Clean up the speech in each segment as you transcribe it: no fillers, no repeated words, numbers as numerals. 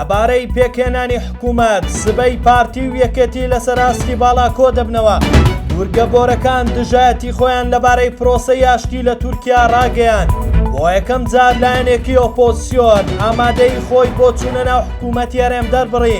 لەبارەی پێکهێنانی حکوومەت سبەی پارتی و یەکێتی لەسەر ئاستی باڵا کۆ دەبنەوە. دوورگەبۆرەکان دژایەتی خۆیان لەبارەی پرۆسەی ئاشتی لە تورکیا ڕاگەیان. بۆ یەکەم جار لایەنێکی ئۆپۆزیسیۆن ئامادەی خۆی بۆ چوونە ناو حکوومەتی هەرێم دەربڕی.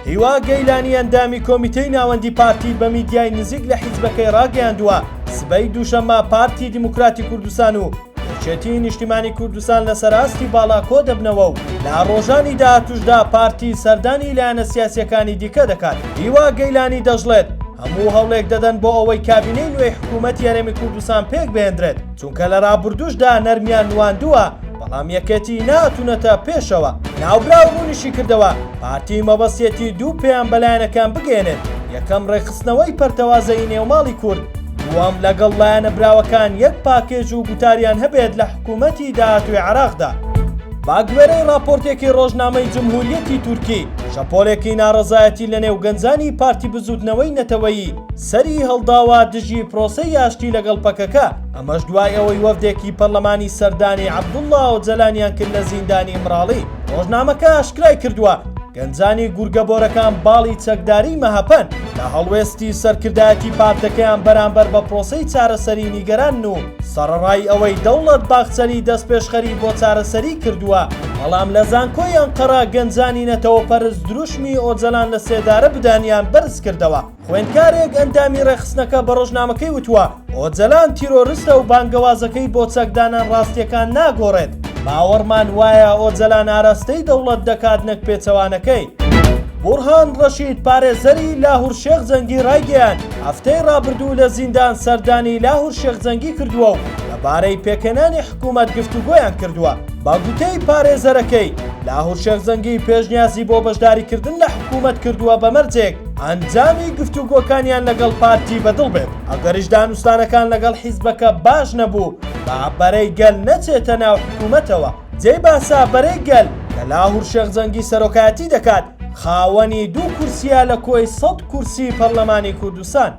هیوا گەیلانی ئەندامی کۆمیتەی ناوەندی پارتی بە میدیای نزیک لە حیزبەکەی ڕاگەیاندووە سبەی دووشەممە پارتی دیموکراتی کوردستان و یەکێتی نیشتیمانی کوردستان لەسەر ئاستی باڵا کۆ دەبنەوە و لە ڕۆژانی داهاتووشدا پارتی سەردانی لایەنە سیاسیەکانی دیکە دەکات. هیوا گەیلانی دەژڵێت هەموو هەوڵێک دەدەن بۆ ئەوەی کابینەی نوێی حکوومەتی هەرێمی کوردستان پێک بهێنرێت چونکە لە ڕابردووشدا نەرمیان نواندووە بەڵام یەکێتی ناتونەتە پێشەوە. ناوبراو ڕوونیشی کردەوە پارتی مەبەستێتی دوو پێیان بەلایەنەکان بگەێنێت. یەکەم ڕێخستنەوەی پەرتەوازەی نێوماڵی کورد، دووەم لەگەڵ لایەنە براوەکان یەک پاکێج و گوتاریان هەبێت لە حکوومەتی داهاتووی عێراقدا. باگوێرەی راپۆرتێکی ڕۆژنامەی جمهوریەتی تورکی شەپۆلێکی ناڕەزایەتی لە نێو گەنجانی پارتی بزوتنەوەی نەتەوەیی سەری هەڵداوە دژی پرۆسەی ئاشتی لەگەڵ پەکەکە. ئەمەش دوای ئەوەی وەفدێکی پەرلەمانی سەردانی عەبدوڵڵا ئۆجەلانیان کرد لە زیندانی مراڵی. ڕۆژنامەکە ئاشکرای کردووە گەنجانی گورگەبۆرەکان باڵی چەکداری مەهەپەن لە هەڵوێستی سەرکردایەتی پارتەکەیان بەرامبەر بە پرۆسەی چارەسەری نیگەران و سەرەڕای ئەوەی دەوڵەت باخچەری دەستپێشخەری بۆ چارەسەری کردووە. بەڵام لە زانکۆی ئەنقەرە گەنجانی نەتەوە پەرست دروشمی ئۆجەلان لە سێدارە بدانیان بەرز کردەوە. خوێندکارێک ئەندامی ڕێخستنەکە بە ڕۆژنامەکەی وتووە ئۆجەلان تیرۆریستە و بانگەوازەکەی بۆ چەکدانان ڕاستیەکان ناگۆڕێت. باوەڕمان وایە ئۆجەلان ئاراستەی دەوڵەت دەکات نەک پێچەوانەکەی. بورهان ڕەشید پارێزەری لاهور شێخ جەنگی ڕایگەیان هەفتەی ڕابردوو لە زیندان سەردانی لاهور شێخ جەنگی کردووە و لەبارەی پێکهێنانی حکوومەت گفتوگۆیان کردووە. بە گوتەی پارێزەرەکەی لاهور شێخ جەنگی پێشنیازی بۆ بەشداریکردن لە حکوومەت کردووە بە مەرجێک ئەنجامی گفتوگۆکانیان لەگەڵ پارتی بەدڵ بێت. ئەگەریش دانوستانەکان لەگەڵ حیزبەکە باش نەبوو با بەرەی گەل نەچێتە ناو حکوومەتەوە. جێی باسا بەرەی گەل لە لاهور شێخ جەنگی سەرۆکایەتی دەکات خاوەنی دوو کورسیە لە کۆی 100 کورسی پەرلەمانی کوردستان.